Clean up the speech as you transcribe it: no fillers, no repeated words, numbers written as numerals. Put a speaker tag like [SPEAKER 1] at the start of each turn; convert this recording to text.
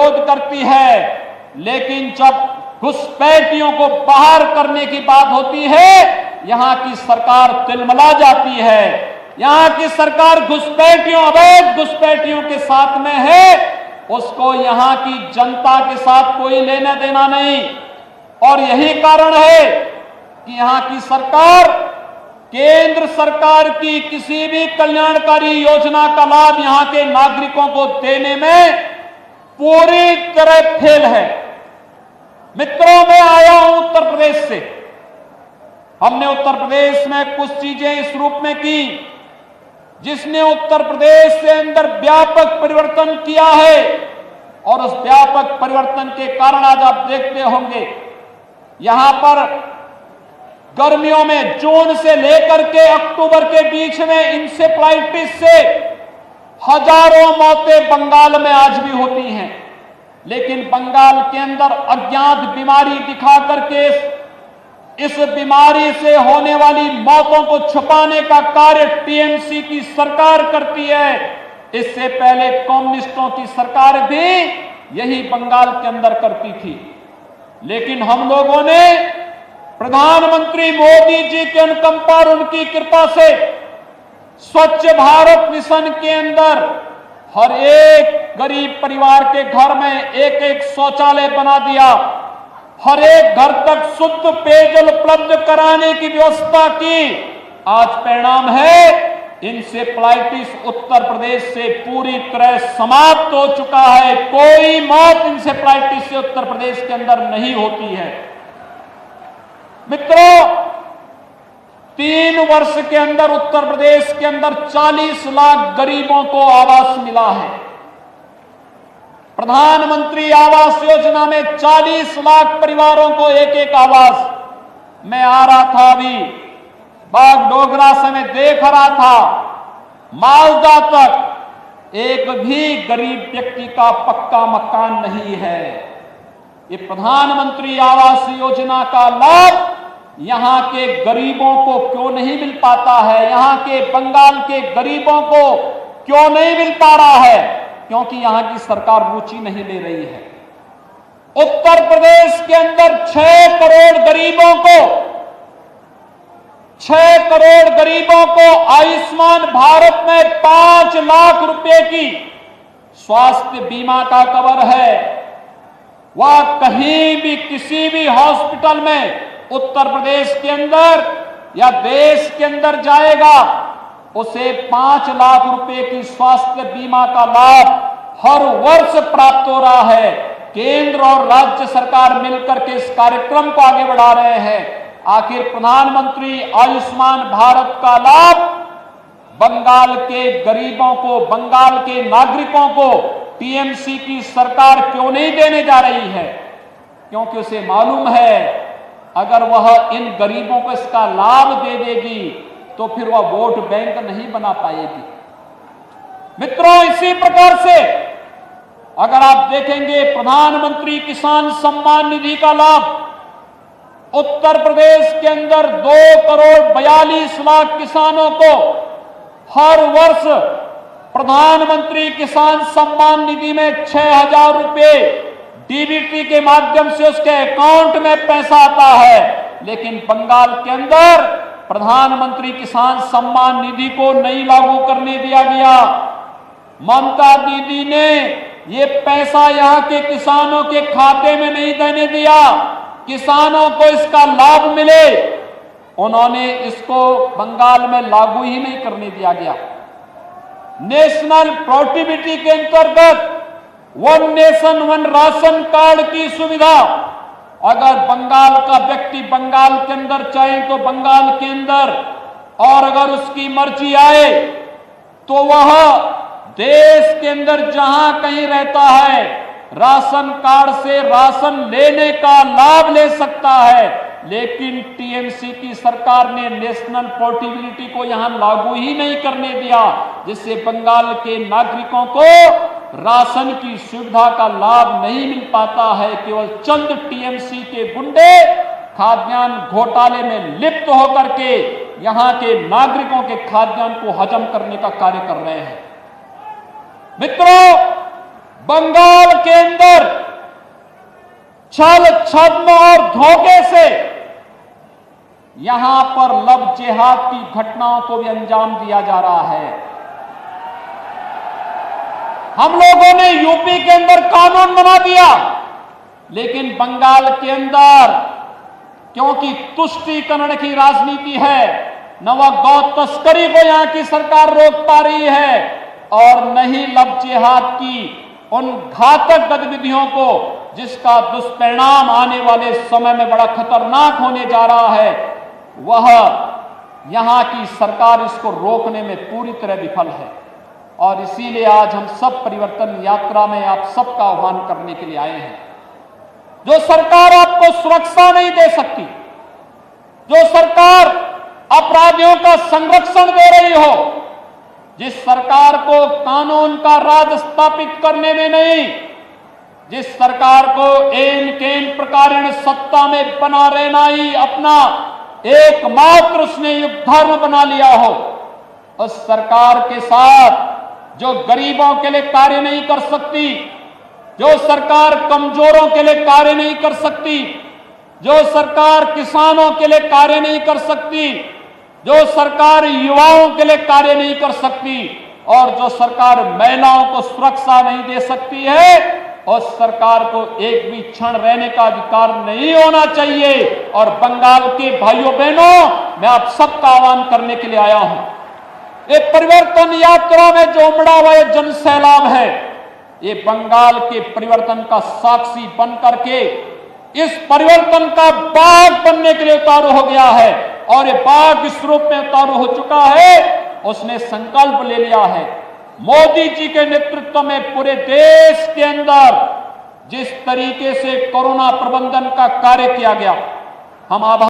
[SPEAKER 1] विरोध करती है, लेकिन जब घुसपैठियों को बाहर करने की बात होती है, यहां की सरकार तिलमिला जाती है। यहां की सरकार घुसपैठियों, अवैध घुसपैठियों के साथ में है, उसको यहां की जनता के साथ कोई लेना देना नहीं। और यही कारण है कि यहां की सरकार केंद्र सरकार की किसी भी कल्याणकारी योजना का लाभ यहां के नागरिकों को देने में पूरी तरह फेल है। मित्रों, मैं आया हूं उत्तर प्रदेश से। हमने उत्तर प्रदेश में कुछ चीजें इस रूप में की जिसने उत्तर प्रदेश से अंदर व्यापक परिवर्तन किया है, और उस व्यापक परिवर्तन के कारण आज आप देखते होंगे यहां पर गर्मियों में जून से लेकर के अक्टूबर के बीच में इंसेफ्लाइटिस से हजारों मौतें बंगाल में आज भी होती हैं। लेकिन बंगाल के अंदर अज्ञात बीमारी दिखा करके इस बीमारी से होने वाली मौतों को छुपाने का कार्य टीएमसी की सरकार करती है। इससे पहले कम्युनिस्टों की सरकार भी यही बंगाल के अंदर करती थी। लेकिन हम लोगों ने प्रधानमंत्री मोदी जी के अनुकंपा और उनकी कृपा से स्वच्छ भारत मिशन के अंदर हर एक गरीब परिवार के घर में एक एक शौचालय बना दिया, हर एक घर तक शुद्ध पेयजल उपलब्ध कराने की व्यवस्था की। आज परिणाम है इंसेफ्लाइटिस उत्तर प्रदेश से पूरी तरह समाप्त हो चुका है। कोई मौत इंसेफ्लाइटिस से उत्तर प्रदेश के अंदर नहीं होती है। मित्रों, 3 वर्ष के अंदर उत्तर प्रदेश के अंदर 40 लाख गरीबों को आवास मिला है। प्रधानमंत्री आवास योजना में 40 लाख परिवारों को एक एक आवास। मैं आ रहा था अभी बागडोगरा से, मैं देख रहा था मालदा तक एक भी गरीब व्यक्ति का पक्का मकान नहीं है। ये प्रधानमंत्री आवास योजना का लाभ यहां के गरीबों को क्यों नहीं मिल पाता है? यहां के बंगाल के गरीबों को क्यों नहीं मिल पा रहा है? क्योंकि यहां की सरकार रुचि नहीं ले रही है। उत्तर प्रदेश के अंदर 6 करोड़ गरीबों को आयुष्मान भारत में 5 लाख रुपए की स्वास्थ्य बीमा का कवर है। वह कहीं भी किसी भी हॉस्पिटल में उत्तर प्रदेश के अंदर या देश के अंदर जाएगा, उसे 5 लाख रुपए की स्वास्थ्य बीमा का लाभ हर वर्ष प्राप्त हो रहा है। केंद्र और राज्य सरकार मिलकर के इस कार्यक्रम को आगे बढ़ा रहे हैं। आखिर प्रधानमंत्री आयुष्मान भारत का लाभ बंगाल के गरीबों को, बंगाल के नागरिकों को टीएमसी की सरकार क्यों नहीं देने जा रही है? क्योंकि उसे मालूम है अगर वह इन गरीबों को इसका लाभ दे देगी तो फिर वह वोट बैंक नहीं बना पाएगी। मित्रों, इसी प्रकार से अगर आप देखेंगे प्रधानमंत्री किसान सम्मान निधि का लाभ उत्तर प्रदेश के अंदर 2 करोड़ 42 लाख किसानों को हर वर्ष प्रधानमंत्री किसान सम्मान निधि में 6,000 रुपए डीबीटी के माध्यम से उसके अकाउंट में पैसा आता है। लेकिन बंगाल के अंदर प्रधानमंत्री किसान सम्मान निधि को नहीं लागू करने दिया गया। ममता दीदी ने ये पैसा यहाँ के किसानों के खाते में नहीं देने दिया, किसानों को इसका लाभ मिले, उन्होंने इसको बंगाल में लागू ही नहीं करने दिया गया। नेशनल पोर्टेबिलिटी के अंतर्गत 1 नेशन 1 राशन कार्ड की सुविधा अगर बंगाल का व्यक्ति बंगाल के अंदर चाहे तो बंगाल के अंदर, और अगर उसकी मर्जी आए तो वह देश के अंदर जहां कहीं रहता है राशन कार्ड से राशन लेने का लाभ ले सकता है। लेकिन टीएमसी की सरकार ने नेशनल पोर्टेबिलिटी को यहां लागू ही नहीं करने दिया, जिससे बंगाल के नागरिकों को राशन की सुविधा का लाभ नहीं मिल पाता है। केवल चंद टीएमसी के गुंडे खाद्यान्न घोटाले में लिप्त होकर के यहां के नागरिकों के खाद्यान्न को हजम करने का कार्य कर रहे हैं। मित्रों, बंगाल के अंदर छल छद्म और धोखे से यहां पर लव जिहाद की घटनाओं को भी अंजाम दिया जा रहा है। हम लोगों ने यूपी के अंदर कानून बना दिया, लेकिन बंगाल के अंदर क्योंकि तुष्टीकरण की राजनीति है, न वह गौ तस्करी को यहां की सरकार रोक पा रही है और न ही लव जिहाद की उन घातक गतिविधियों को जिसका दुष्परिणाम आने वाले समय में बड़ा खतरनाक होने जा रहा है, वह यहां की सरकार इसको रोकने में पूरी तरह विफल है। और इसीलिए आज हम सब परिवर्तन यात्रा में आप सबका आह्वान करने के लिए आए हैं। जो सरकार आपको सुरक्षा नहीं दे सकती, जो सरकार अपराधियों का संरक्षण दे रही हो, जिस सरकार को कानून का राज स्थापित करने में नहीं, जिस सरकार को एन केन प्रकारेण सत्ता में बना रहना ही अपना एकमात्र उसने युग धर्म बना लिया हो, उस सरकार के साथ जो गरीबों के लिए कार्य नहीं कर सकती, जो सरकार कमजोरों के लिए कार्य नहीं कर सकती, जो सरकार किसानों के लिए कार्य नहीं कर सकती, जो सरकार युवाओं के लिए कार्य नहीं कर सकती और जो सरकार महिलाओं को सुरक्षा नहीं दे सकती है, उस सरकार को एक भी क्षण रहने का अधिकार नहीं होना चाहिए। और बंगाल के भाइयों बहनों, मैं आप सबका आह्वान करने के लिए आया हूं। एक परिवर्तन यात्रा में जो उमड़ा हुआ जन सैलाब है, ये बंगाल के परिवर्तन का साक्षी बन करके इस परिवर्तन का बाघ बनने के लिए उतारू हो गया है और ये बाघ इस रूप में उतारू हो चुका है। उसने संकल्प ले लिया है, मोदी जी के नेतृत्व में पूरे देश के अंदर जिस तरीके से कोरोना प्रबंधन का कार्य किया गया, हम आभार